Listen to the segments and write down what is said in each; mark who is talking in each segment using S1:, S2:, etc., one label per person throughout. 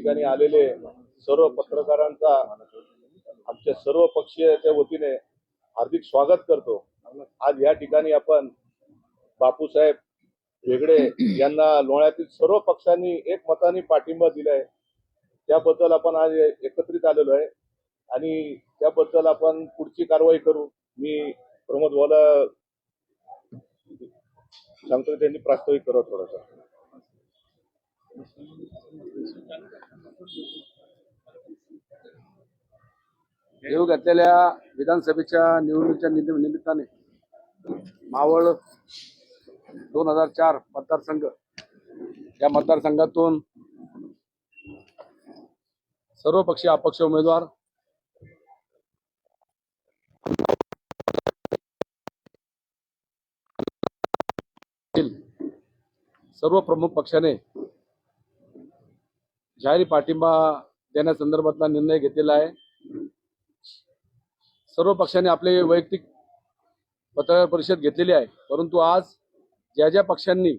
S1: ठिकाणी आलेले सर्व पत्रकारांचा आमच्या सर्व पक्षीयाच्या वतीने हार्दिक स्वागत करतो। आज या ठिकाणी आपण बापूसाहेब बेगडे यांना लोण्यातील सर्व पक्षांनी एक मताने पाठिंबा दिलाय, त्याबद्दल आपण आज एकत्रित आलेलो आहे आणि त्याबद्दल आपण पुढची कारवाई करू। मी प्रमोद भाऊला सांगतो, त्यांनी प्रास्ताविक करा थोडासा।
S2: येऊ घातलेल्या विधानसभेच्या निवडणुकीच्या निमित्ताने मावळ 2004 मतदारसंघ या मतदारसंघातून सर्व पक्षीय अपक्ष उमेदवार सर्व प्रमुख पक्षाने जाहीर पाठिंबा देण्यासंदर्भातला निर्णय घेतलेला आहे। सर्व पक्षांनी आपले वैयक्तिक पत्रकार परिषद घेतलेली आहे, परंतु आज ज्या ज्या पक्षांनी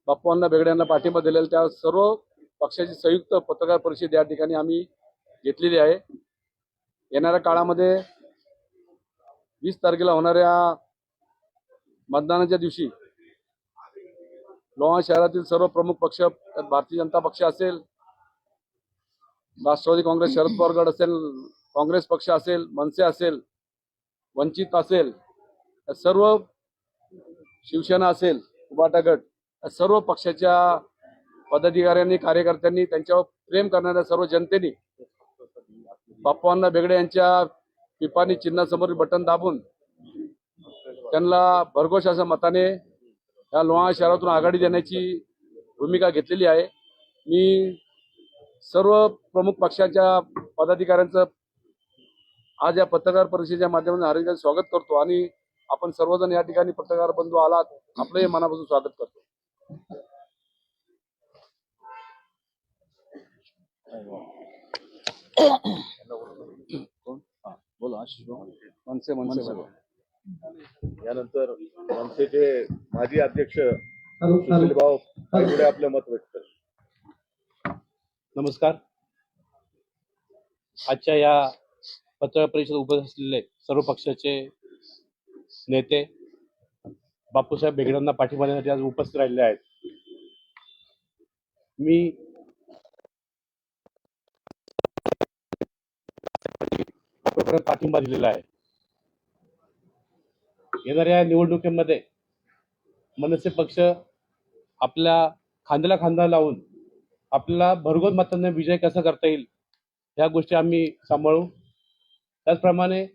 S2: बापूअण्णा बेगडे यांना पाठिंबा दिलेला त्या सर्व पक्षाची संयुक्त पत्रकार परिषद या ठिकाणी आम्ही घेतलेली आहे। येणाऱ्या काळामध्ये 20 तारखेला होणाऱ्या मतदानाच्या दिवशी लोहा शहरातील सर्व प्रमुख पक्ष, भारतीय जनता पक्ष असेल, राष्ट्रवादी काँग्रेस शरद पवार गट असेल, काँग्रेस पक्ष असेल, मनसे असेल, वंचित असेल, सर्व शिवसेना असेल, उभाटा गट, सर्व पक्षाच्या पदाधिकाऱ्यांनी, कार्यकर्त्यांनी, त्यांच्यावर प्रेम करणाऱ्या सर्व जनतेने बापूअण्णा बेगडे यांच्या पिपाणी चिन्हासमोरील बटन दाबून त्यांना भरघोस अशा मताने या लोहा शहरातून आघाडी देण्याची भूमिका घेतलेली आहे। मी सर्व प्रमुख पक्षाच्या पदाधिकाऱ्यांचं आज या पत्रकार परिषदेच्या माध्यमातून हार्दिक स्वागत करतो आणि आपण सर्वजण या ठिकाणी पत्रकार बंधू आलात, आपलंही मनापासून स्वागत करतो। बोला मनसे
S1: यानंतर मनसेचे माजी अध्यक्ष सुशील भाऊ बेगडे आपलं मत व्यक्त करतात।
S3: नमस्कार। आजच्या या पत्रकार परिषदेत उपस्थित असलेले सर्व पक्षाचे नेते बापूसाहेब बेगडेंना पाठिंबा देण्यासाठी आज उपस्थित राहिले आहेत। मी पाठिंबा दिलेला आहे। येणाऱ्या निवडणुकीमध्ये मनसे पक्ष आपल्या खांद्याला खांदा लावून आपल्याला भरघोस मतांनी विजय कसा करता येईल या गोष्टी आम्ही सांभाळू। त्याचप्रमाणे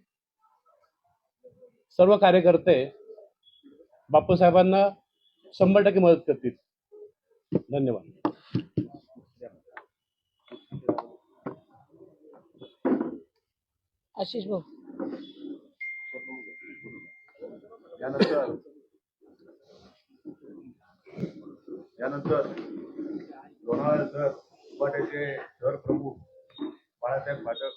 S3: सर्व कार्यकर्ते बापूसाहेबांना 100% मदत करतील। धन्यवाद।
S4: आशिष भाऊ
S1: यानंतर लोणावळा शहर उभाट्याचे शहर प्रमुख बाळासाहेब पाठक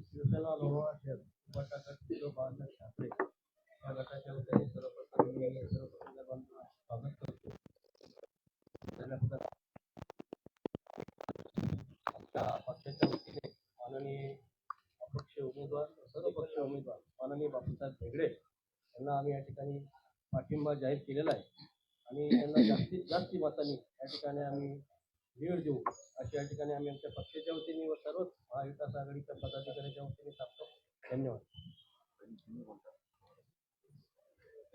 S5: शिवसेना लोणावळा शहर उभाटा गट बाळासाहेब ठाकरे या गटाच्या वतीने सर्वप्रथम मी सर्व पत्रकारांना स्वागत करतो। पक्षाच्या वतीने माननीय अपक्ष उमेदवार, सर्व पक्ष उमेदवार माननीय बापूसाहेब बेगडे यांना आम्ही या ठिकाणी पाठिंबा जाहीर केलेला आहे आणि त्यांना जास्तीत जास्त मतांनी या ठिकाणी आम्ही लीड देऊ अशा या ठिकाणी आम्ही आमच्या पक्षाच्या वतीने व सर्व महाविकास आघाडीच्या पदाधिकाऱ्यांच्या वतीने सांगतो। धन्यवाद।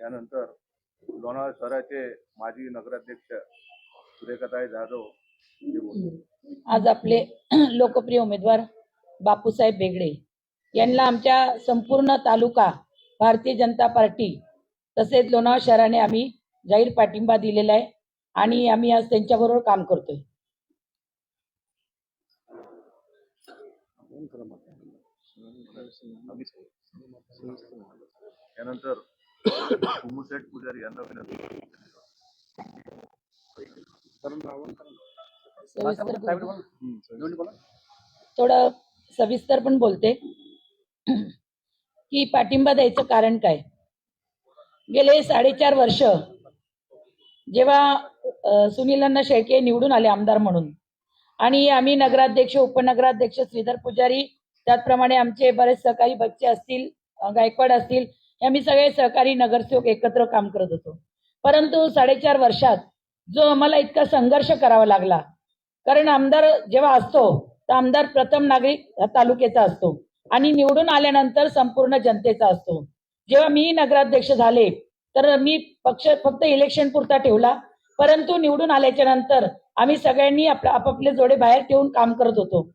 S1: यानंतर लोणावळा शहराचे माजी नगराध्यक्ष सुरेखाताई जाधव
S4: आज आपले लोकप्रिय उमेदवार बापूसाहेब बेगडे यांना आमच्या संपूर्ण तालुका भारतीय जनता पार्टी तसेच लोणावळा शहराने आम्ही जाहीर पाठिंबा दिलेला आहे आणि आम्ही आज त्यांच्याबरोबर काम करतोय।
S1: यानंतर उमुशेठ पुजारी यांना विनंती।
S4: थोडं सविस्तर पण बोलते की पाठिंबा द्यायचं कारण काय। गेले 4.5 वर्ष जेव्हा सुनील शेळके निवडून आले आमदार म्हणून आणि आम्ही नगराध्यक्ष उपनगराध्यक्ष श्रीधर पुजारी त्याचप्रमाणे आमचे बरेच सहकारी बच्चे असतील गायकवाड असतील आम्ही सगळे सहकारी नगरसेवक एकत्र काम करत होतो. परंतु 4.5 वर्षात जो आम्हाला इतका संघर्ष करावा लागला, कारण आमदार जेव्हा असतो तर आमदार प्रथम नागरिक तालुक्याचा असतो आणि निवडून आल्यानंतर संपूर्ण जनतेचा असतो. जेव्हा मी नगराध्यक्ष झाले तर मी पक्ष फक्त इलेक्शन पुरता ठेवला, परंतु निवडून आल्याच्या नंतर आम्ही सगळ्यांनी आपापले जोडे बाहेर ठेवून काम करत होतो.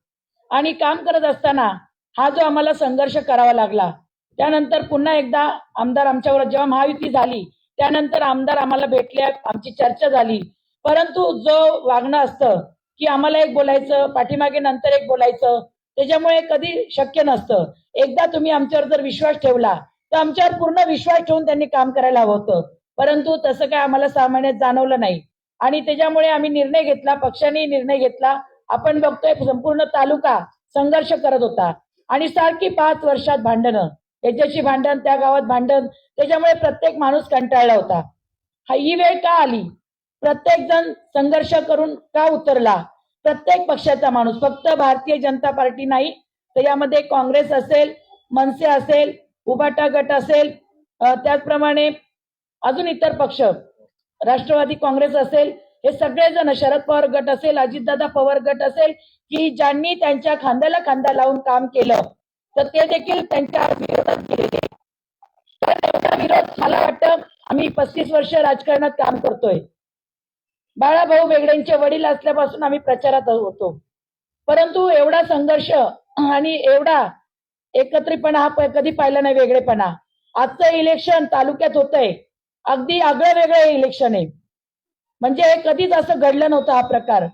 S4: आणि काम करत असताना हा जो आम्हाला संघर्ष करावा लागला, त्यानंतर पुन्हा एकदा आमदार आमच्यावर जेव्हा महायुती झाली त्यानंतर आमदार आम्हाला भेटले, आमची चर्चा झाली. परंतु जो वागणं असतं की आम्हाला एक बोलायचं पाठीमागे नंतर एक बोलायचं, त्याच्यामुळे कधी शक्य नसतं. एकदा तुम्ही आमच्यावर जर विश्वास ठेवला तर आमच्यावर पूर्ण विश्वास ठेवून त्यांनी काम करायला हवं होतं, परंतु तसं काय आम्हाला 6 महिन्यात जाणवलं नाही. आणि त्याच्यामुळे आम्ही निर्णय घेतला, पक्षाने निर्णय घेतला. आपण बघतोय संपूर्ण तालुका संघर्ष करत होता आणि सारखी 5 वर्षात भांडणं, याच्याशी भांडण त्या गावात भांडण, त्याच्यामुळे प्रत्येक माणूस कंटाळला होता. ही वेळ का आली? प्रत्येक जण संघर्ष करून का उतरला? प्रत्येक पक्षाचा माणूस, फक्त भारतीय जनता पार्टी नाही तर यामध्ये काँग्रेस असेल, मनसे असेल, उबाटा गट असेल, त्याचप्रमाणे अजून इतर पक्ष राष्ट्रवादी काँग्रेस असेल, हे सगळेजण शरद पवार गट असेल, अजितदादा पवार गट असेल, की ज्यांनी त्यांच्या खांद्याला खांदा लावून काम केलं तर ते देखील त्यांच्या विरोधात गेलेले. तर एवढा विरोध मला वाटतं आम्ही 35 वर्ष राजकारणात काम करतोय. बाळाभाऊ बेगडेंचे वडील असल्यापासून आम्ही प्रचारात होतो, परंतु एवढा संघर्ष आणि एवढा एकत्रितपणा हा कधी पाहिला नाही, वेगळेपणा. आजचं इलेक्शन तालुक्यात होतंय, अगदी आगळं वेगळं इलेक्शन आहे, म्हणजे कधीच असं घडलं नव्हतं हा प्रकार.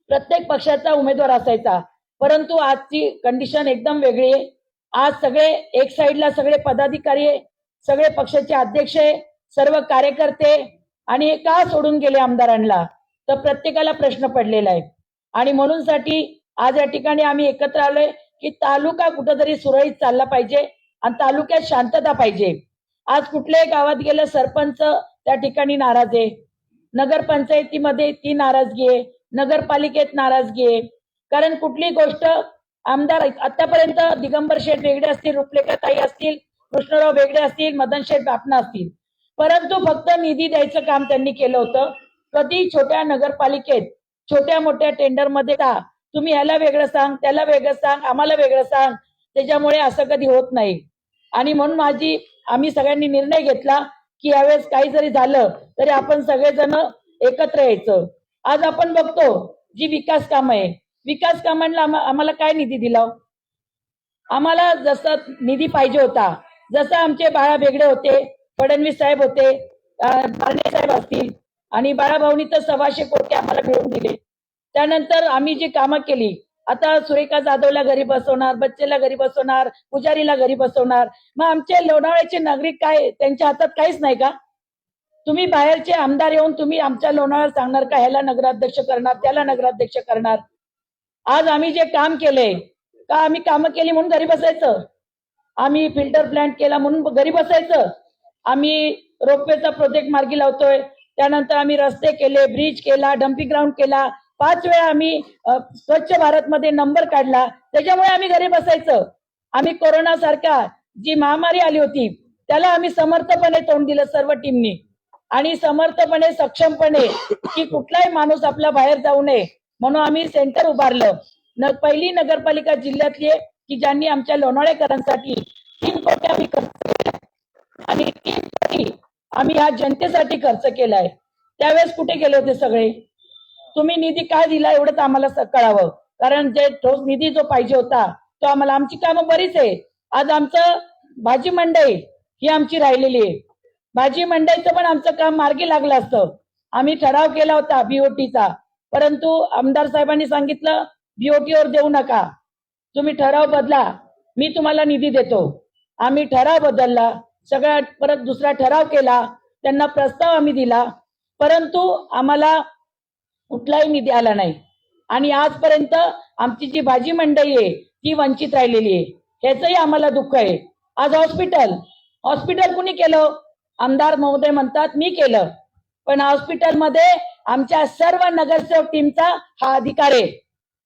S4: प्रत्येक पक्षाचा उमेदवार असायचा, परंतु आजची कंडिशन एकदम वेगळी आहे. आज सगळे एक साईडला सगळे पदाधिकारी आहे, सगळे पक्षाचे अध्यक्ष आहे, सर्व कार्यकर्ते, आणि हे का सोडून गेले आमदारांना, तर प्रत्येकाला प्रश्न पडलेला आहे. आणि म्हणून साठी आज या ठिकाणी आम्ही एकत्र आलोय की तालुका कुठंतरी सुरळीत चालला पाहिजे आणि तालुक्यात शांतता पाहिजे. आज कुठल्याही गावात गेलं सरपंच त्या ठिकाणी नाराज आहे, नगरपंचायतीमध्ये ती नाराजगी आहे, नगरपालिकेत नाराजगी आहे. कारण कुठली गोष्ट आमदार आतापर्यंत दिगंबर शेठ वेगळे असतील, रुपलेखाताई असतील, कृष्णराव वेगळे असतील, मदन शेठ बापना असतील, परंतु फक्त निधी द्यायचं काम त्यांनी केलं होतं. कधी छोट्या नगरपालिकेत छोट्या मोठ्या टेंडरमध्ये का तुम्ही ह्याला वेगळं सांग, त्याला वेगळं सांग, आम्हाला वेगळं सांग, त्याच्यामुळे असं कधी होत नाही. आणि म्हणून आम्ही सगळ्यांनी निर्णय घेतला की यावेळेस काही जरी झालं तरी आपण सगळेजण एकत्र यायचं. आज आपण बघतो जी विकास कामं आहे, विकास कामांना आम्हाला काय निधी दिला? आम्हाला जसं निधी पाहिजे होता, जसं आमचे बाळा बेगडे होते, फडणवीस साहेब होते, बारणे साहेब असतील, आणि बाळाभाऊनी तर 125 कोटी आम्हाला मिळवून दिले. त्यानंतर आम्ही जी कामं केली, आता सुरेखा जाधवला घरी बसवणार, बच्चेला घरी बसवणार, पुजारीला घरी बसवणार, मग आमचे लोणावळ्याचे नागरिक काय, त्यांच्या हातात काहीच नाही का? तुम्ही बाहेरचे आमदार येऊन तुम्ही आमच्या लोणावळ्यात सांगणार का ह्याला नगराध्यक्ष करणार, त्याला नगराध्यक्ष करणार? आज आम्ही जे काम केलंय, का आम्ही कामं केली म्हणून घरी बसायचं? आम्ही फिल्टर प्लांट केला म्हणून घरी बसायचं? आम्ही रोपवेचा प्रोजेक्ट मार्गी लावतोय, त्यानंतर आम्ही रस्ते केले, ब्रिज केला, डम्पिंग ग्राउंड केला, 5 वेळा आम्ही स्वच्छ भारत मध्ये नंबर काढला, त्याच्यामुळे आम्ही घरी बसायचं? आम्ही कोरोना सारखा जी महामारी आली होती त्याला आम्ही समर्थपणे तोंड दिलं सर्व टीमनी, आणि समर्थपणे सक्षमपणे की कुठलाही माणूस आपला बाहेर जाऊ नये म्हणून आम्ही सेंटर उभारलं. पहिली नगरपालिका जिल्ह्यातली आहे की ज्यांनी आमच्या लोणावळेकरांसाठी 3 कोटी आम्ही खर्च केला, आणि 3 कोटी आम्ही ह्या जनतेसाठी खर्च केलाय. त्यावेळेस कुठे गेले होते सगळे? तुम्ही निधी काय दिला एवढंच आम्हाला कळावं, कारण जे ठोस निधी जो पाहिजे होता तो आम्हाला, आमची कामं बरीच आहे. आज आमचं भाजी मंडई ही आमची राहिलेली आहे, भाजी मंडईचं पण आमचं काम मार्गी लागलं असतं. आम्ही ठराव केला होता बीओटीचा, परंतु आमदार साहेबांनी सांगितलं बीओटीवर देऊ नका, तुम्ही ठराव बदला, मी तुम्हाला निधी देतो. आम्ही ठराव बदलला, सगळ्या परत दुसरा ठराव केला, त्यांना प्रस्ताव आम्ही दिला, परंतु आम्हाला कुठलाही निधी आला नाही. आणि आजपर्यंत आमची जी भाजी मंडई आहे ती वंचित राहिलेली आहे, ह्याचंही आम्हाला दुःख आहे. आज हॉस्पिटल कुणी केलं? आमदार महोदय म्हणतात मी केलं, पण हॉस्पिटलमध्ये आमच्या सर्व नगरसेवक टीमचा हा अधिकार आहे.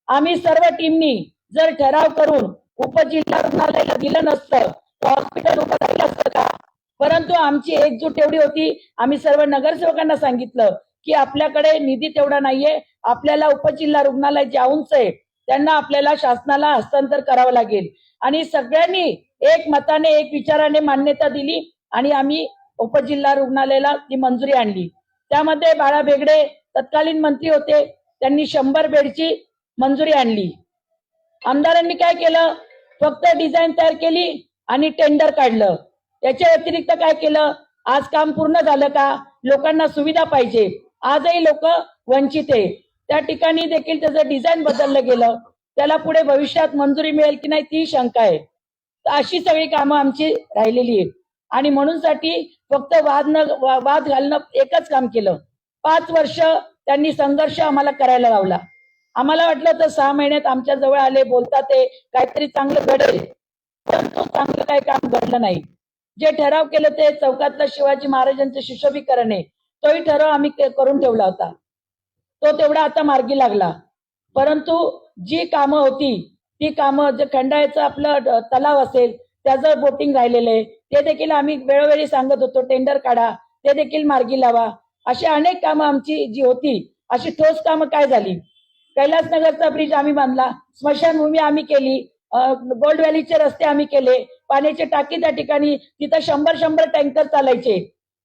S4: आम्ही सर्व टीमनी जर ठराव करून उपजिल्हा रुग्णालयाला दिलं नसतं तर हॉस्पिटल उभं राहिलं असतं का? परंतु आमची एकजूट एवढी होती, आम्ही सर्व नगरसेवकांना सांगितलं की आपल्याकडे निधी तेवढा नाहीये, आपल्याला उपजिल्हा रुग्णालय जे उंच आहे त्यांना आपल्याला शासनाला हस्तांतर करावं लागेल. आणि सगळ्यांनी एक मताने एक विचाराने मान्यता दिली आणि आम्ही उपजिल्हा रुग्णालयाला ती मंजुरी आणली. त्यामध्ये बाळा बेगडे तत्कालीन मंत्री होते, त्यांनी 100 बेडची मंजुरी आणली. आमदारांनी काय केलं? फक्त डिझाईन तयार केली आणि टेंडर काढलं. याच्या व्यतिरिक्त काय केलं? आज काम पूर्ण झालं का? लोकांना सुविधा पाहिजे. आजही लोक वंचित आहे. त्या ठिकाणी देखील त्याचं डिझाईन बदललं गेलं. त्याला पुढे भविष्यात मंजुरी मिळेल की नाही ती शंका आहे. तर अशी सगळी कामं आमची राहिलेली आहेत. आणि म्हणून साठी फक्त वाद घालणं एकच काम केलं. 5 वर्ष त्यांनी संघर्ष आम्हाला करायला लावला. आम्हाला वाटलं तर 6 महिन्यात आमच्या जवळ आले, बोलतात ते काहीतरी चांगलं घडेल, परंतु चांगलं काही काम घडलं नाही. जे ठराव केलं ते चौकातलं शिवाजी महाराजांचं सुशोभीकरण आहे, तोही ठराव आम्ही करून ठेवला होता. तो तेवढा आता मार्गी लागला. परंतु जी कामं होती ती कामं, जे खंडाळ्याचं आपलं तलाव असेल त्याचं बोटिंग राहिलेलं आहे, ते देखील आम्ही वेळोवेळी सांगत होतो टेंडर काढा, ते देखील मार्गी लावा. अशी अनेक कामं आमची जी होती, अशी ठोस कामं काय झाली? कैलासनगरचा ब्रिज आम्ही बांधला, स्मशानभूमी आम्ही केली, गोल्ड व्हॅलीचे रस्ते आम्ही केले, पाण्याची टाकी त्या ठिकाणी तिथं 100 टँकर चालायचे,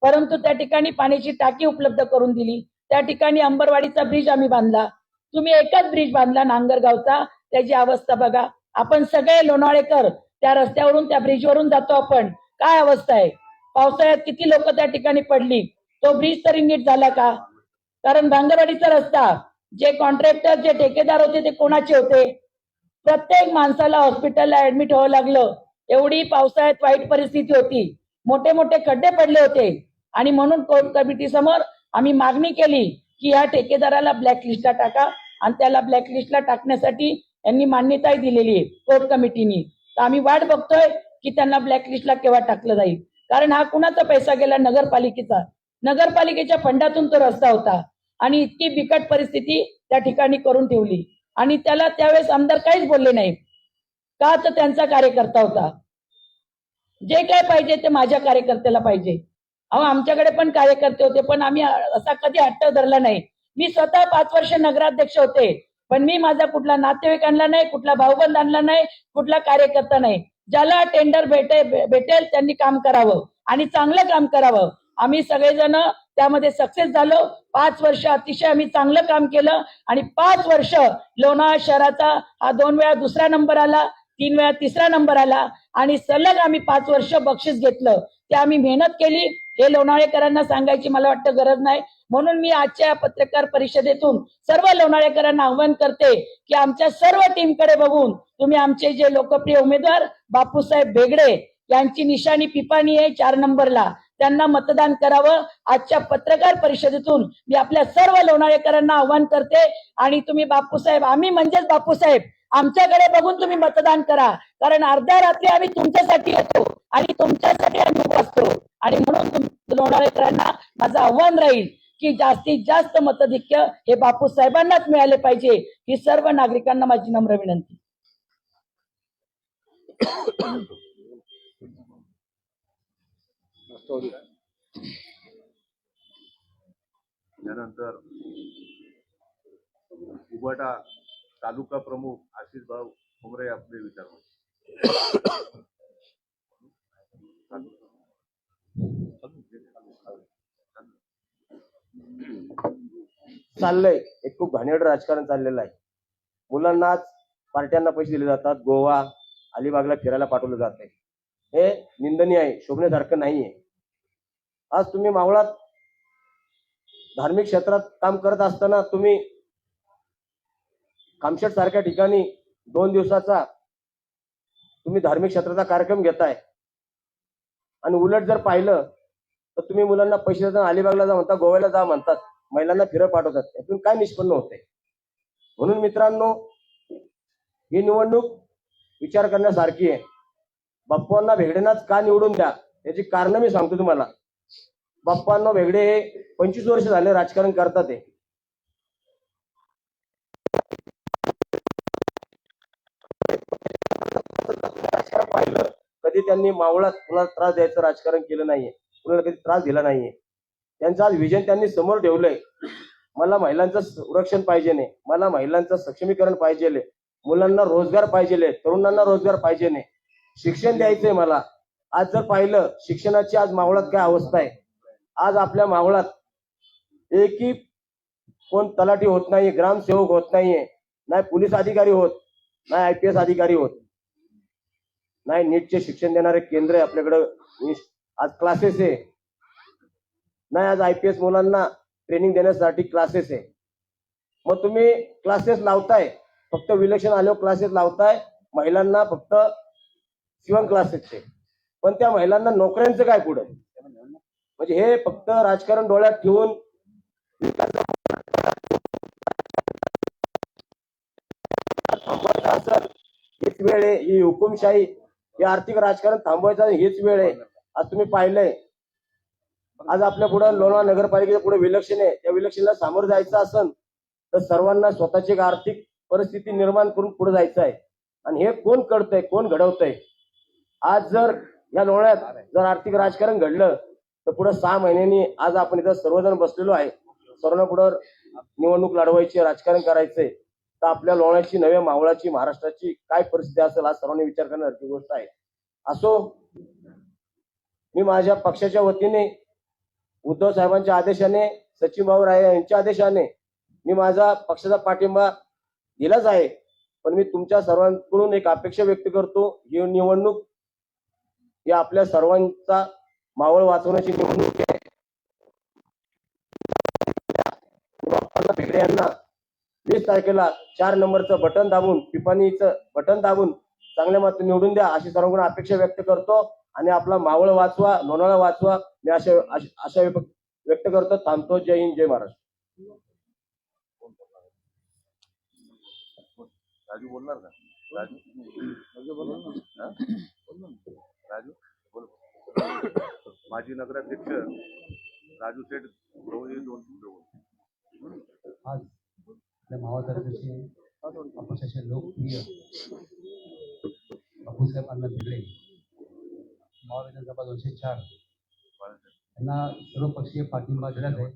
S4: परंतु त्या ठिकाणी पाण्याची टाकी उपलब्ध करून दिली. त्या ठिकाणी अंबरवाडीचा ब्रिज आम्ही बांधला. तुम्ही एकच ब्रिज बांधला नांगरगावचा, त्याची अवस्था बघा. आपण सगळे लोणावळेकर त्या रस्त्यावरून त्या ब्रिजवरून जातो आपण, काय अवस्था आहे? पावसाळ्यात किती लोक त्या ठिकाणी पडली. तो ब्रिज तरी नीट झाला का? कारण भांगरवाडीचा रस्ता, जे कॉन्ट्रॅक्टर जे ठेकेदार होते ते कोणाचे होते? प्रत्येक माणसाला हॉस्पिटलला ऍडमिट व्हावं लागलं. एवढी पावसाळ्यात वाईट परिस्थिती होती, मोठे मोठे खड्डे पडले होते. आणि म्हणून कोर्ट कमिटी समोर आम्ही मागणी केली की या ठेकेदाराला ब्लॅकलिस्टला टाका, आणि त्याला ब्लॅकलिस्टला टाकण्यासाठी यांनी मान्यताही दिलेली आहे कोर्ट कमिटीनी. तर आम्ही वाट बघतोय की त्यांना ब्लॅकलिस्टला केव्हा टाकलं जाईल. कारण हा कुणाचा पैसा गेला? नगरपालिकेचा. नगरपालिकेच्या फंडातून तो रस्ता होता आणि इतकी बिकट परिस्थिती त्या ठिकाणी करून ठेवली. आणि त्याला त्यावेळेस आमदार काहीच बोलले नाही का? तर त्यांचा कार्यकर्ता होता. जे काय पाहिजे ते माझ्या कार्यकर्त्याला पाहिजे. अहो, आमच्याकडे पण कार्यकर्ते होते, पण आम्ही असा कधी हट्ट धरला नाही. मी स्वतः 5 वर्ष नगराध्यक्ष होते, पण मी माझा कुठला नातेवाईक आणला नाही, कुठला भाऊबंद आणला नाही, कुठला कार्यकर्ता नाही. ज्याला टेंडर भेटेल त्यांनी काम करावं आणि चांगलं काम करावं. आम्ही सगळेजण त्यामध्ये सक्सेस झालो. 5 वर्ष अतिशय आम्ही चांगलं काम केलं आणि 5 वर्ष लोणावळा शहराचा हा 2 वेळा दुसरा नंबर आला, 3 वेळा तिसरा नंबर आला आणि सलग आम्ही 5 वर्ष बक्षीस घेतलं. ते आम्ही मेहनत केली, हे लोणावळेकरांना सांगायची मला वाटतं गरज नाही. म्हणून मी आजच्या पत्रकार परिषदेतून सर्व लोणावळेकरांना आव्हान करते की आमच्या सर्व टीमकडे बघून तुम्ही आमचे जे लोकप्रिय उमेदवार बापूसाहेब बेगडे यांची निशाणी पिपाणी आहे 4 नंबरला, त्यांना मतदान करावं. आजच्या पत्रकार परिषदेतून मी आपल्या सर्व लोणावळेकरांना आव्हान करते. आणि तुम्ही बापूसाहेब, आम्ही म्हणजेच बापूसाहेब, आमच्याकडे बघून तुम्ही मतदान करा. कारण अर्ध्या रात्री आम्ही तुमच्यासाठी येतो आणि तुमच्यासाठी आम्ही बसतो. आणि म्हणून लोणावळेकरांना माझं आव्हान राहील की जास्तीत जास्त मताधिक्य हे बापूसाहेबांनाच मिळाले पाहिजे. ही सर्व नागरिकांना माझी नम्र विनंती.
S1: त्यानंतर उबाटा तालुका प्रमुख आशिष भाऊ उमरे आपले विचार.
S6: चाललंय एक खूप घाणेरडं राजकारण चाललेलं आहे. मुलांनाच पार्ट्यांना पैसे दिले जातात, गोवा अलिबागला फिरायला पाठवलं जाते. हे निंदनीय आहे, शोभण्यासारखं नाहीये. आज तुम्ही मावळात धार्मिक क्षेत्रात काम करत असताना तुम्ही कामशेत सारख्या ठिकाणी 2 दिवसाचा तुम्ही धार्मिक क्षेत्राचा कार्यक्रम घेताय आणि उलट जर पाहिलं तर तुम्ही मुलांना पैसे देताना अलिबागला जा म्हणता, गोव्याला जा म्हणतात, महिलांना फिरत पाठवतात. यातून काय निष्पन्न होते? म्हणून मित्रांनो, ही निवडणूक विचार करण्यासारखी आहे. बाप्पांना भेगडेनाच का निवडून द्या याची कारण मी सांगतो तुम्हाला. बाप्पांना वेगळे हे 25 वर्ष झाले राजकारण करतात ते. राजकारण पाहिलं कधी त्यांनी मावळात कुणाला त्रास द्यायचं राजकारण केलं नाहीये, कुणाला कधी त्रास दिला नाहीये. त्यांचं आज विजन त्यांनी समोर ठेवलंय. मला महिलांचं संरक्षण पाहिजे नाही, मला महिलांचं सक्षमीकरण पाहिजे, मुलांना रोजगार पाहिजे, तरुणांना रोजगार पाहिजे, शिक्षण द्यायचंय मला. आज जर पाहिलं शिक्षणाची आज मावळात काय अवस्था आहे, आज आपल्या मावळात एकही कोण तलाठी होत नाही, ग्रामसेवक होत नाहीये, नाही पोलीस अधिकारी होत, नाही IPS अधिकारी होत, नाही नीटचे शिक्षण देणारे केंद्र आहे आपल्याकडं, आज क्लासेस आहे, नाही आज IPS मुलांना ट्रेनिंग देण्यासाठी क्लासेस आहे. मग तुम्ही क्लासेस लावताय, फक्त विलक्षण आल्यावर क्लासेस लावताय, महिलांना फक्त शिवण क्लासेसचे, पण त्या महिलांना नोकऱ्यांचं काय पुढं? म्हणजे हे फक्त राजकारण डोळ्यात ठेवून हीच वेळ आहे, ही हुकुमशाही, हे आर्थिक राजकारण थांबवायचं हीच वेळ आहे. आज तुम्ही पाहिलंय, आज आपल्या पुढे लोणावळा नगरपालिकेच्या पुढे विलक्षण आहे, त्या विलक्षणला सामोरं जायचं असेल तर सर्वांना स्वतःची एक आर्थिक परिस्थिती निर्माण करून पुढे जायचं आहे. आणि हे कोण करतंय, कोण घडवतंय? आज जर या लोणावळ्यात जर आर्थिक राजकारण घडलं तर पुढे 6 महिन्यांनी आज आपण इथं सर्वजण बसलेलो आहे, सर्वांना पुढे निवडणूक लढवायची, राजकारण करायचंय, तर आपल्या लोणावळ्याची, नव्या मावळाची, महाराष्ट्राची काय परिस्थिती असेल आज सर्वांनी विचार करण्यासारखी गोष्ट आहे. असो, मी माझ्या पक्षाच्या वतीने उद्धव साहेबांच्या आदेशाने, सचिन भाऊ राय यांच्या आदेशाने मी माझा पक्षाचा पाठिंबा दिलाच आहे. पण मी तुमच्या सर्वांकडून एक अपेक्षा व्यक्त करतो, ही निवडणूक ही आपल्या सर्वांचा मावळ वाचवण्याची निवडणूक आहे. बाप्पांना भेगडे यांना 20 तारखेला 4 नंबरचं बटन दाबून, पिपाणीचं बटन दाबून चांगल्या मत निवडून द्या, अशी सर्वांकडून अपेक्षा व्यक्त करतो. आणि आपला मावळ वाचवा, लोणावळा वाचवा, मी आशा व्यक्त करतो. थांबतो. जय हिंद, जय महाराष्ट्र.
S1: राजू बोलणार का? राजू बोल. माजी नगराध्यक्ष राजू सेठ गवळी 2-3 बोल.
S7: आज आपल्या मावळतालुक्याचे अपक्षाचे लोकप्रिय बापूसाहेब अण्णा भेगडे, मावळ विधानसभा 204 यांना सर्वपक्षीय पाठिंबा दिलाच आहे.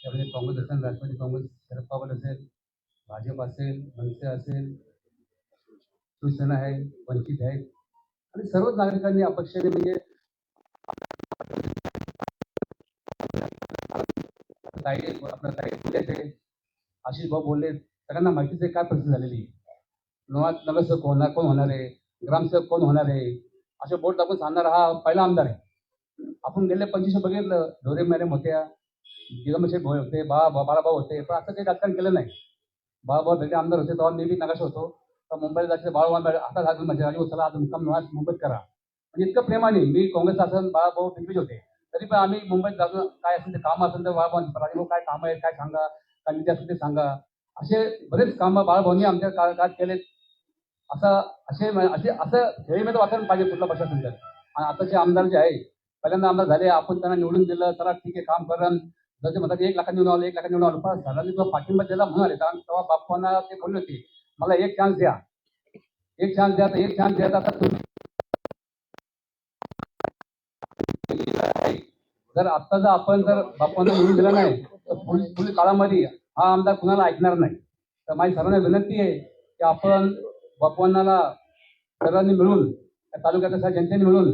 S7: त्यामध्ये काँग्रेस असेल, राष्ट्रवादी काँग्रेस, शरद पवार असेल, भाजप असेल, मनसे असेल, शिवसेना आहे, वंचित आहेत आणि सर्वच नागरिकांनी अपक्षाने म्हणजे आशिष भाऊ बोलले, सगळ्यांना माहितीच आहे काय परिस्थिती झालेली. नगरसेवक कोण होणार आहे, ग्रामसेवक कोण होणार आहे, असे बोट टाकून सांगणारा हा पहिला आमदार आहे. आपण गेले 25 बघितलं, ढोरे मॅडम होत्या, जिगमशेठ भाऊ होते, बाळाभाऊ होते, पण असं काही राजकारण केलं नाही. बाळाभाऊ भेगडे आमदार होते तेव्हा मी बी नगाश होतो, तर मुंबईला जायचं, बाळाभाऊ हातात हात म्हणजे राजू चला आज मुक्काम मुंबईत करा, म्हणजे इतकं प्रेमाने. मी काँग्रेस असेल, बाळाभाऊ पिंपरीच होते, तरी पण आम्ही मुंबईत जातो, काय असेल ते काम असेल तर बाळाभाऊ, राजूभाऊ काय काम आहे काय सांगा, काय निधी असेल ते सांगा, असे बरेच कामं बाळाभाऊंनी आमच्या काळात केलेत. असं खेळीमेचं वातावरण पाहिजे कुठल्या पक्षात. आणि आताचे आमदार जे आहे, पहिल्यांदा आमदार झाले, आपण त्यांना निवडून दिलं, चला ठीक आहे काम करण, जर ते म्हणतात 1 लाखांनी निवडून आलो, 1 लाखांनी निवडून आलो, पण सरांनी जो पाठिंबा दिला म्हणून आले. कारण तेव्हा बाप्पांना ते बोलले होते, मला एक चान्स द्या, एक चान्स द्या, तर एक चान्स द्या. आता तुम्ही जर आता जर आपण जर बाप्पांना निवडून दिला नाही तर पुढील काळामध्ये हा आमदार कुणाला ऐकणार नाही. तर माझी सर्वांना विनंती आहे की आपण बाप्पांना सर्वांनी मिळून, तालुक्यातल्या जनतेने मिळून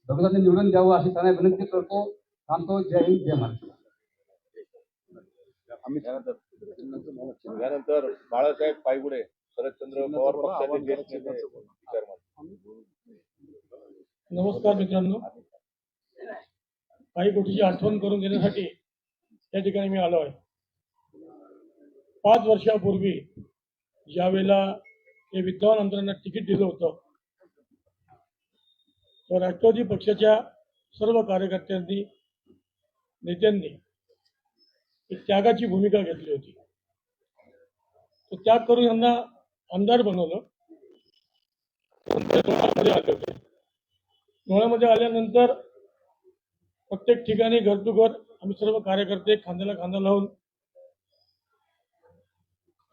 S7: भगवंतांनी निवडून द्यावं अशी सर्वांना विनंती करतो. थांबतो. जय हिंद, जय महाराष्ट्र.
S1: यानंतर बाळासाहेब पायगुडे, शरदचंद्र पवार पक्षाचे ज्येष्ठ नेते.
S8: नमस्कार मित्रांनो, काही गोष्टीची आठवण करून देण्यासाठी या ठिकाणी मी आलो आहे. 5 वर्षापूर्वी ज्यावेळेला हे विद्वान आमदारांना तिकीट दिलं होतं, तर राष्ट्रवादी पक्षाच्या सर्व कार्यकर्त्यांनी, नेत्यांनी एक त्यागाची भूमिका घेतली होती. तो त्याग करून यांना आमदार बनवलं. लोणावळ्यामध्ये आले होते. लोणावळ्यामध्ये आल्यानंतर प्रत्येक ठिकाणी घर टू घर आम्ही सर्व कार्यकर्ते खांद्याला खांदा लावून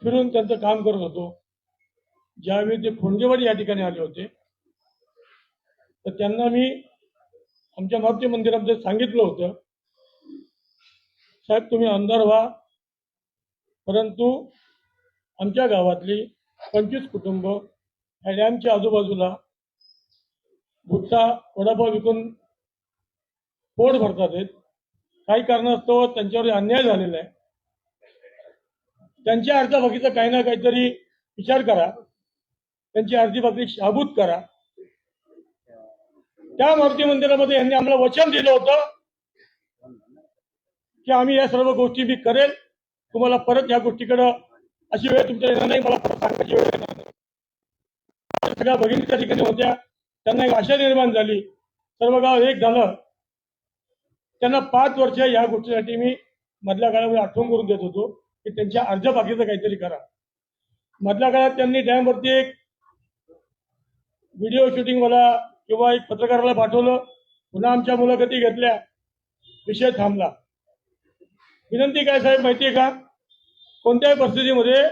S8: फिरून त्यांचं काम करत होतो. ज्यावेळी ते खोंडेवाडी या ठिकाणी आले होते तर त्यांना मी आमच्या मारुती मंदिरामध्ये सांगितलं होतं, साहेब तुम्ही आमदार व्हा, परंतु आमच्या गावातली 25 कुटुंब ह्या डॅमच्या आजूबाजूला भुट्टा वडापाव विकून पोट भरतात आहेत. काही कारणास्तव त्यांच्यावर अन्याय झालेला आहे. त्यांच्या अर्थभागीचा काही ना काहीतरी विचार करा, त्यांची अर्थभागी शाबूत करा. त्या मारुती मंदिरामध्ये यांनी आम्हाला वचन दिलं होतं की आम्ही या सर्व गोष्टी मी करेल, तुम्हाला परत या गोष्टीकडं अशी वेळ तुमच्या येणार नाही, मला परत सांगायची वेळ येणार नाही. सगळ्या भगिनी त्या ठिकाणी होत्या, त्यांना एक आशा निर्माण झाली, सर्व गाव एक झालं. त्यांना 5 वर्ष या गोष्टीसाठी मी मधल्या काळामध्ये आठवण करून देत होतो की त्यांच्या अर्ज बाकीचं काहीतरी करा. मधल्या काळात त्यांनी डॅमवरती एक व्हिडिओ शूटिंग मला किंवा एक पत्रकाराला पाठवलं, पुन्हा आमच्या मुलाखती घेतल्या, विषय थांबला. विनंती काय साहेब माहितीये का, कोणत्याही परिस्थितीमध्ये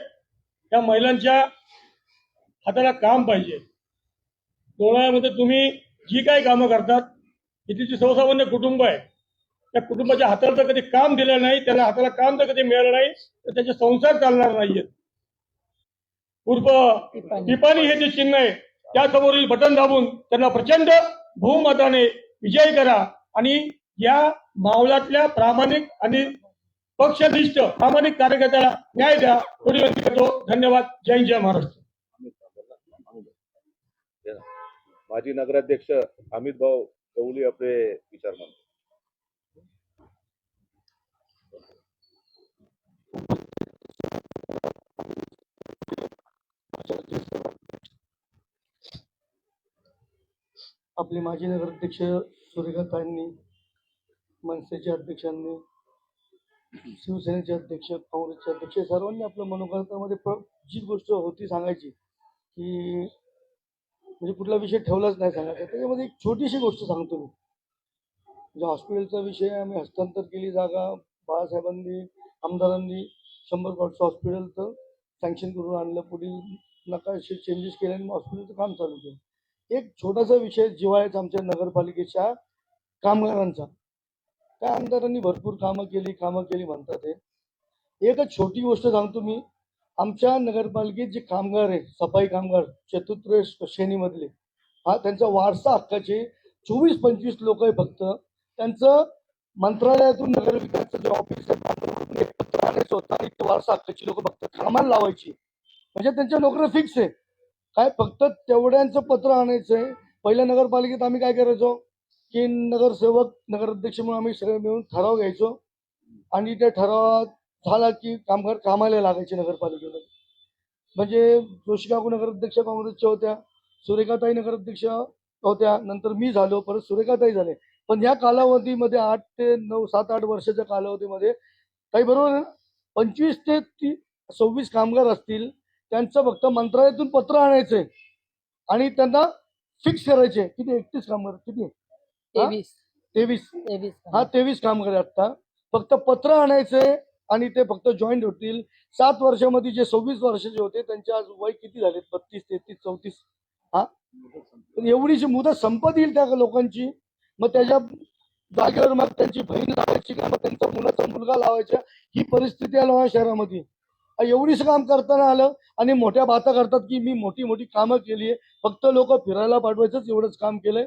S8: त्या महिलांच्या हाताला काम पाहिजे. लोणावळ्यामध्ये तुम्ही जी काही कामं करतात, इथे जी सर्वसामान्य कुटुंब आहे त्या कुटुंबाच्या हाताला तर कधी काम दिलं नाही, त्याला हाताला काम तर कधी मिळालं नाही, तर त्याचे संसार चालणार नाहीयेत. उर्फ टिपाणी हे जे चिन्ह आहे त्यासमोरील बटन दाबून त्यांना प्रचंड बहुमताने विजयी करा आणि या मावळातल्या प्रामाणिक आणि पक्षनिष्ठ प्रामाणिक कार्यकर्त्याला न्याय द्या. थोडी विनंती करतो. धन्यवाद. जय हिंद, जय महाराष्ट्र.
S1: माजी नगराध्यक्ष अमित भाऊ गवळी आपले विचार मांडतात.
S9: आपले माजी नगराध्यक्ष सूर्यकांतांनी, मनसेचे अध्यक्षांनी, शिवसेनेचे अध्यक्ष, काँग्रेसचे अध्यक्ष सर्वांनी आपल्या मनोगतामध्ये जी गोष्ट होती सांगायची की म्हणजे कुठला विषय ठेवलाच नाही सांगायचा. त्याच्यामध्ये एक छोटीशी गोष्ट सांगतो मी. म्हणजे हॉस्पिटलचा विषय आम्ही हस्तांतर केली जागा, बाळासाहेबांनी आमदारांनी 100 करोडचं हॉस्पिटलचं सँक्शन करून आणलं, पुढील नकाशे चेंजेस केले आणि हॉस्पिटलचं काम चालू केलं. एक छोटासा विषय जिव्हाळ्याचा आमच्या नगरपालिकेच्या कामगारांचा. त्या आमदारांनी भरपूर कामं केली म्हणतात ते. एकच छोटी गोष्ट सांगतो मी. आमच्या नगरपालिकेत जे कामगार आहे, सफाई कामगार चतुर्थ श्रेणीमधले, हा त्यांचा वारसा हक्काचे 24-25 लोक आहे फक्त. त्यांचं मंत्रालयातून नगरविकासाचं जे ऑफिस आहे एक पत्र आणायचं होतं आणि ते वारसा हक्काची लोक फक्त कामाला लावायची, म्हणजे त्यांच्या नोकऱ्या फिक्स आहे. काय फक्त तेवढ्यांचं पत्र आणायचंय. पहिल्या नगरपालिकेत आम्ही काय करायचो की नगरसेवक नगराध्यक्ष म्हणून आम्ही सगळे मिळून ठराव घ्यायचो आणि त्या ठरावात झाला की कामगार कामाला लागायचे नगरपालिकेमध्ये. म्हणजे जोशी काकू नगराध्यक्ष काँग्रेसच्या होत्या, सूर्यकाताई नगराध्यक्ष होत्या, नंतर मी झालो, परत सूर्यकाताई झाले. पण या कालावधीमध्ये 8 ते 9, 7-8 वर्षाच्या कालावधीमध्ये काही बरोबर आहे ना, 25 ते 26 कामगार असतील. त्यांचं फक्त मंत्रालयातून पत्र आणायचंय आणि त्यांना फिक्स करायचे. किती 31 कामगार, किती 23 हा 23 कामगार आता फक्त पत्र आणायचंय आणि ते फक्त जॉईंट होतील. 7 वर्षामध्ये जे 26 वर्षाचे होते त्यांचे आज वय किती झाले, 32, 33, 34. हा एवढीची मुदत संपत येईल त्या लोकांची. मग त्याच्या जागेवर मग त्यांची बहीण लावायची का, मग त्यांचा मुलाचा मुलगा लावायचा, ही परिस्थिती आहे लोहा शहरामध्ये. एवढीच काम करताना आलं आणि मोठ्या बाता करतात की मी मोठी मोठी कामं केली आहे, फक्त लोक फिरायला पाठवायचंच एवढंच काम केलंय,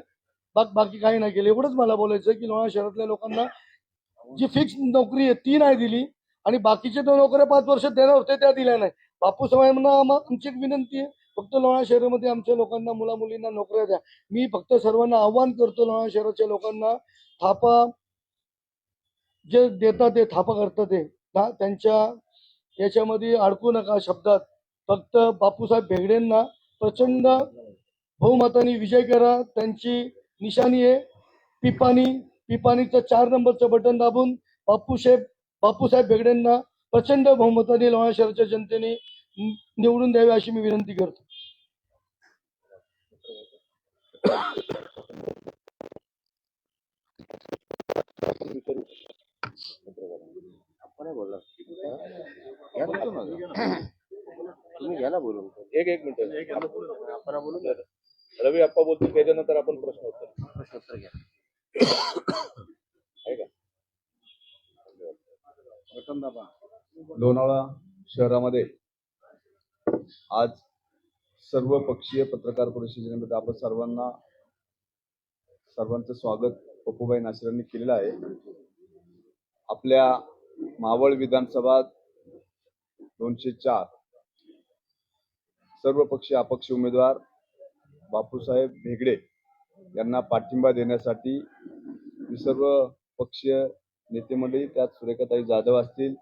S9: बाकी काही नाही केलं. एवढंच मला बोलायचं की लोहा शहरातल्या लोकांना जी फिक्स नोकरी आहे ती नाही दिली आणि बाकीचे 2 नोकऱ्या 5 वर्ष देणार होते त्या दिल्या नाही. बापूसाहेबांना आमची एक विनंती आहे, फक्त लोहा शहरामध्ये आमच्या लोकांना, मुला मुलींना नोकऱ्या द्या. मी फक्त सर्वांना आव्हान करतो, लोहा शहराच्या लोकांना थापा जे देतात ते थापा करतात ते त्यांच्या याच्यामध्ये अडकू नका शब्दात. फक्त बापूसाहेब भेगडेंना प्रचंड बहुमताने विजय करा. त्यांची निशाणी आहे पिपाणीचं 4 नंबरचं बटन दाबून बापूसाहेब भेगडेंना प्रचंड बहुमताने लोहा शहराच्या जनतेने निवडून द्यावे अशी मी विनंती करतो.
S6: आपण नाही बोलणार घ्या ना. तुम्ही घ्या ना बोलून
S1: एक मिनिट
S6: आपण बोलून घ्या
S1: रवी अप्पा बोलतील त्याच्यानंतर आपण प्रश्न उत्तर
S6: प्रश्नोत्तर घ्या
S1: आहे का?
S2: लोणावळा शहरामध्ये आज सर्व पक्षीय पत्रकार परिषदेनिमित्त आपण सर्वांचं स्वागत पप्पूभाई नाशिरांनी केलेलं आहे. आपल्या मावळ विधानसभा 204 सर्व पक्षीय अपक्ष उमेदवार बापूसाहेब भेगडे यांना पाठिंबा देण्यासाठी मी सर्व पक्षीय नेते मंडळी, त्यात सुरेखाताई जाधव असतील,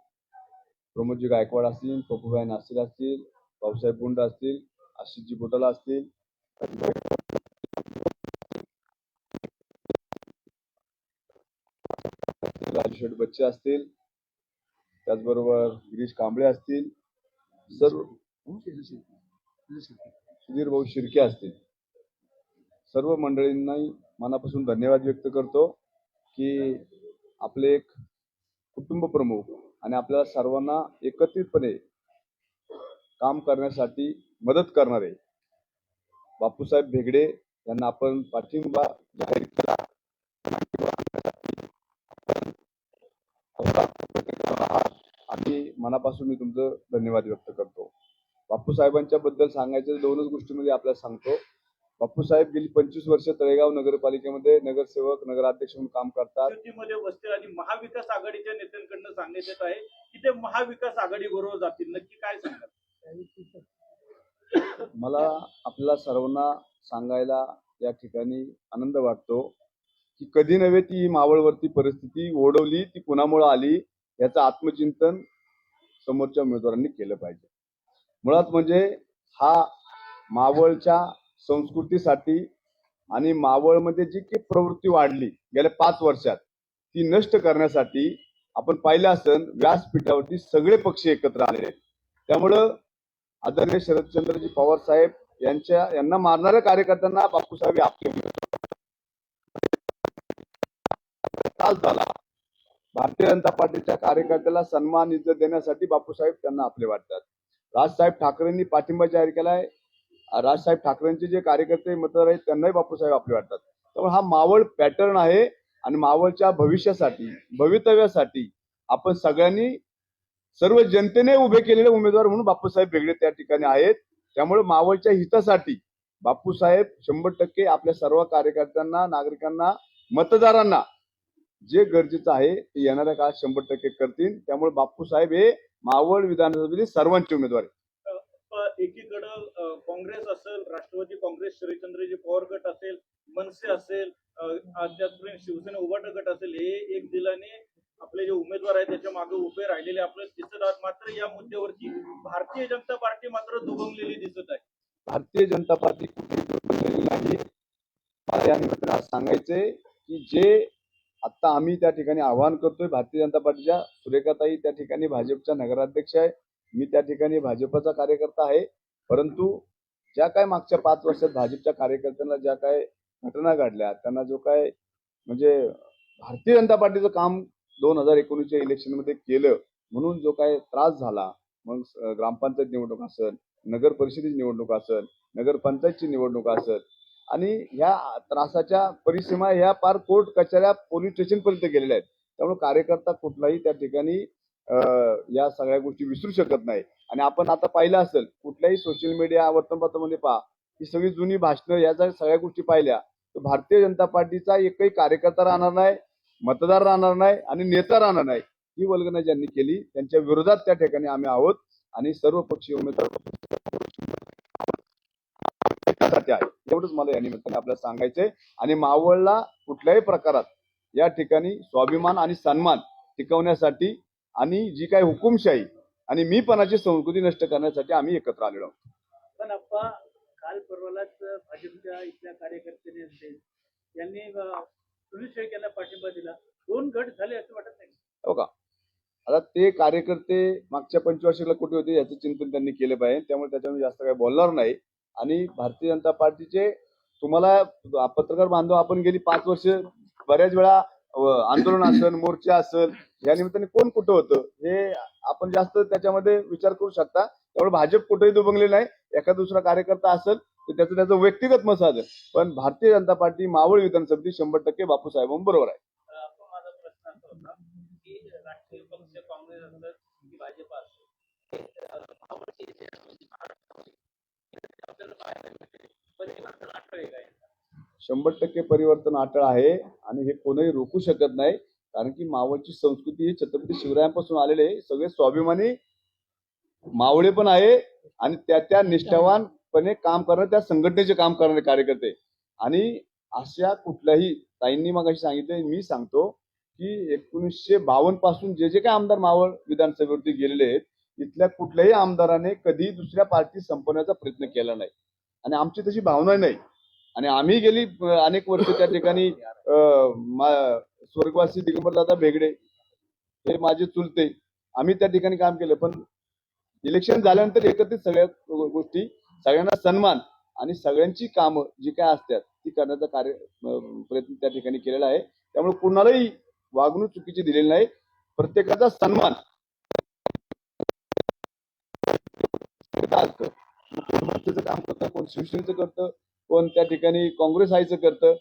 S2: प्रमोदजी गायकवाड असतील, पप्पूभाई नाशिर असतील, भाऊसाहेब गुंड असतील, आशिषजी बोटाला असतील, राजशेठ बच्चे असतील, त्याचबरोबर गिरीश कांबळे असतील, सर्व सुधीर भाऊ शिर्के असतील, सर्व मंडळींना मनापासून धन्यवाद व्यक्त करतो की आपले एक कुटुंब प्रमुख आणि आपल्या सर्वांना एकत्रितपणे काम करण्यासाठी मदत करणारे बापूसाहेब भेगडे यांना आपण पाठिंबा जाहीर केला आणि मनापासून मी तुमचं धन्यवाद व्यक्त करतो. बापूसाहेबांच्या बद्दल सांगायचं दोनच गोष्टीमध्ये आपल्याला सांगतो. बापूसाहेब गेली 25 वर्ष तळेगाव नगरपालिकेमध्ये नगरसेवक नगराध्यक्ष म्हणून काम करतात.
S10: युतीमध्ये बसतील आणि महाविकास आघाडीच्या नेत्यांकडनं सांगण्यात येत आहे की ते महाविकास आघाडी बरोबर जातील. नक्की काय सांगणार?
S2: मला आपल्याला सर्वांना सांगायला या ठिकाणी आनंद वाटतो की कधी नव्हे ती मावळवरती परिस्थिती ओढवली, ती कुणामुळे आली याचं आत्मचिंतन समोरच्या उमेदवारांनी केलं पाहिजे. मुळात म्हणजे हा मावळच्या संस्कृतीसाठी आणि मावळमध्ये जी काही प्रवृत्ती वाढली गेल्या 5 वर्षात ती नष्ट करण्यासाठी आपण पाहिलं असेल व्यासपीठावरती सगळे पक्ष एकत्र आले आहेत. त्यामुळं आदरणीय शरदचंद्रजी पवार साहेब यांना मारणाऱ्या कार्यकर्त्यांना बापूसाहेब आपले झाला. भारतीय जनता पार्टीच्या कार्यकर्त्याला सन्मान इज्जत देण्यासाठी बापूसाहेब त्यांना आपले वाटतात. राजसाहेब ठाकरेंनी पाठिंबा जाहीर केलाय. राजसाहेब ठाकरेंचे जे कार्यकर्ते मतदार आहेत त्यांनाही बापूसाहेब आपले वाटतात. त्यामुळे हा मावळ पॅटर्न आहे आणि मावळच्या भविष्यासाठी भवितव्यासाठी आपण सगळ्यांनी सर्व जनतेने उभे केलेले उमेदवार म्हणून बापूसाहेब भेगडे त्या ठिकाणी आहेत. त्यामुळे मावळच्या हितासाठी बापूसाहेब 100% आपल्या सर्व कार्यकर्त्यांना, नागरिकांना, मतदारांना जे गरजेचं आहे ते येणाऱ्या काळात 100% करतील. त्यामुळे बापूसाहेब हे मावळ विधानसभेतील सर्वांचे उमेदवार आहेत.
S10: एकीकडं काँग्रेस असेल, राष्ट्रवादी काँग्रेस, शरदचंद्रजी पवार गट असेल, मनसे असेल, त्याचप्रमाणे शिवसेना उभाटा गट असेल, हे एक दिलाने आपले जे उमेदवार आहेत त्याच्या मागे उभे राहिलेले आपल्याला दिसत आहेत. मात्र या मुद्द्यावरती भारतीय जनता पार्टी मात्र दुभंगलेली दिसत आहे.
S2: भारतीय जनता पार्टी कुठेही दुभंगलेली नाही. मला या निमित्तानं सांगायचंय की जे आता आम्ही त्या ठिकाणी आवाहन करतोय, भारतीय जनता पार्टीच्या सुरेखाताई त्या ठिकाणी भाजपच्या नगराध्यक्ष आहे, मी त्या ठिकाणी भाजपचा कार्यकर्ता आहे. परंतु ज्या काय मागच्या 5 वर्षात भाजपच्या कार्यकर्त्यांना ज्या काय घटना घडल्या, त्यांना जो काय म्हणजे भारतीय जनता पार्टीचं काम 2019च्या इलेक्शनमध्ये केलं म्हणून जो काय त्रास झाला, मग ग्रामपंचायत निवडणूक असेल, नगर परिषदेची निवडणूक असेल, नगरपंचायतची निवडणूक असेल आणि ह्या त्रासाच्या परिसीमा ह्या पार कोर्ट कचऱ्या पोलीस स्टेशन पर्यंत गेलेल्या आहेत. त्यामुळे कार्यकर्ता कुठलाही त्या ठिकाणी या सगळ्या गोष्टी विसरू शकत नाही. आणि आपण आता पाहिलं असेल कुठल्याही सोशल मीडिया वर्तमानपत्रामध्ये पहा ही सगळी जुनी भाषणं या जर सगळ्या गोष्टी पाहिल्या तर भारतीय जनता पार्टीचा एकही कार्यकर्ता राहणार नाही, मतदार राहणार नाही आणि नेता राहणार नाही. ही वल्गना ज्यांनी केली त्यांच्या विरोधात त्या ठिकाणी आम्ही आहोत आणि सर्व पक्षीय उमेदवार आहे. एवढंच मला या निमित्ताने आपल्याला सांगायचंय. आणि मावळला कुठल्याही प्रकारात या ठिकाणी स्वाभिमान आणि सन्मान टिकवण्यासाठी आणि जी काही हुकुमशाही आणि मीपणाची संस्कृती नष्ट करण्यासाठी आम्ही एकत्र आलेलो आहोत.
S10: पण अप्पा काल परवालाच भाजपच्या इथल्या कार्यकर्त्यांनी यांनी सुनील शेळकेला पाठिंबा दिला. 2 गट झाले असं वाटत नाही?
S2: हो का? आता ते कार्यकर्ते मागच्या 25 कुठे होते याचं चिंतन त्यांनी केलं पाहिजे. त्यामुळे त्याच्यामध्ये जास्त काही बोलणार नाही. आणि भारतीय जनता पार्टीचे तुम्हाला पत्रकार बांधव आपण गेली 5 वर्ष बऱ्याच वेळा
S1: आंदोलन असेल, मोर्चा असेल, या निमित्ताने कोण कुठं होतं हे आपण जास्त त्याच्यामध्ये विचार करू शकता. त्यामुळे भाजप कुठेही दुभंगले नाही. एखादा दुसरा कार्यकर्ता असेल तर त्याचं व्यक्तिगत मत असेल, पण भारतीय जनता पार्टी मावळ विधानसभेची 100% बापूसाहेबांबरोबर आहे.
S5: तो माझा प्रश्न असा होता की राष्ट्रीय पक्ष काँग्रेस असेल की भाजप असेल आपल्याला पाहायला मिळते परिवर्तन अटळ आहे काय
S1: 100% परिवर्तन अटळ आहे आणि हे कोणीही रोखू शकत नाही. कारण की मावळची संस्कृती ही छत्रपती शिवरायांपासून आलेली आहे. सगळे स्वाभिमानी मावळे पण आहे आणि त्या निष्ठावानपणे काम करणारे, त्या संघटनेचे काम करणारे कार्यकर्ते. आणि अशा कुठल्याही ताईंनी मग अशी सांगितले, मी सांगतो की 1952 पासून जे जे काही आमदार मावळ विधानसभेवरती गेलेले आहेत, इथल्या कुठल्याही आमदाराने कधी दुसऱ्या पार्टी संपवण्याचा प्रयत्न केला नाही आणि आमची तशी भावना नाही. आणि आम्ही गेली अनेक वर्ष त्या ठिकाणी स्वर्गवासी दिगंबरदादा भेगडे हे माझे चुलते, आम्ही त्या ठिकाणी काम केलं. पण इलेक्शन झाल्यानंतर एकत्रित सगळ्या गोष्टी, सगळ्यांना सन्मान आणि सगळ्यांची कामं जी काय असतात ती करण्याचा प्रयत्न त्या ठिकाणी केलेला आहे. त्यामुळे कुणालाही वागणूक चुकीची दिलेली नाही. प्रत्येकाचा सन्मान असतं. कोण मनसेचं काम करतं, कोण शिवसेनेचं करतं, कोण त्या ठिकाणी काँग्रेस आयचं करतं.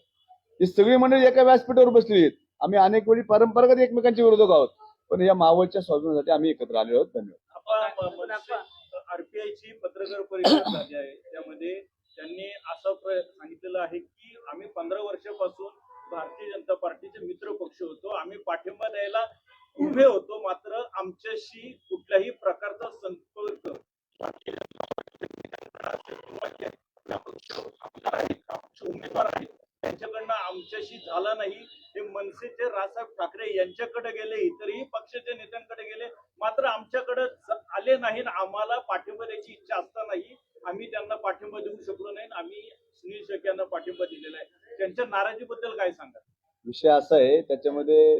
S1: ही सगळी मंडळी एका व्यासपीठावर बसलेली आहेत. आम्ही अनेक वेळी परंपरागत एकमेकांचे विरोधक आहोत, पण या मावळच्या स्वाभिमानासाठी आम्ही एकत्र आलेलो आहोत. धन्यवाद.
S10: आरपीआयची पत्रकार परिषद झाली आहे, त्यामध्ये त्यांनी असं सांगितलेलं आहे की आम्ही 15 वर्षापासून भारतीय जनता पार्टीचे मित्र पक्ष होतो, आम्ही पाठिंबा द्यायला उभे होतो, मात्र आमच्याशी कुठल्याही प्रकारचा संपर्क उमेदवार आहेत त्यांच्याकडनं आमच्याशी झाला नाही. हे मनसेचे राजसाहेब ठाकरे यांच्याकडे गेले, इतरही पक्षाच्या नेत्यांकडे गेले, मात्र आमच्याकडे आले नाही. आम्हाला पाठिंबा द्यायची इच्छा असतानाही आम्ही त्यांना पाठिंबा देऊ शकलो नाही. आम्ही सुनील शेख यांना पाठिंबा दिलेला आहे. त्यांच्या नाराजीबद्दल काय सांगा?
S1: विषय असा आहे, त्याच्यामध्ये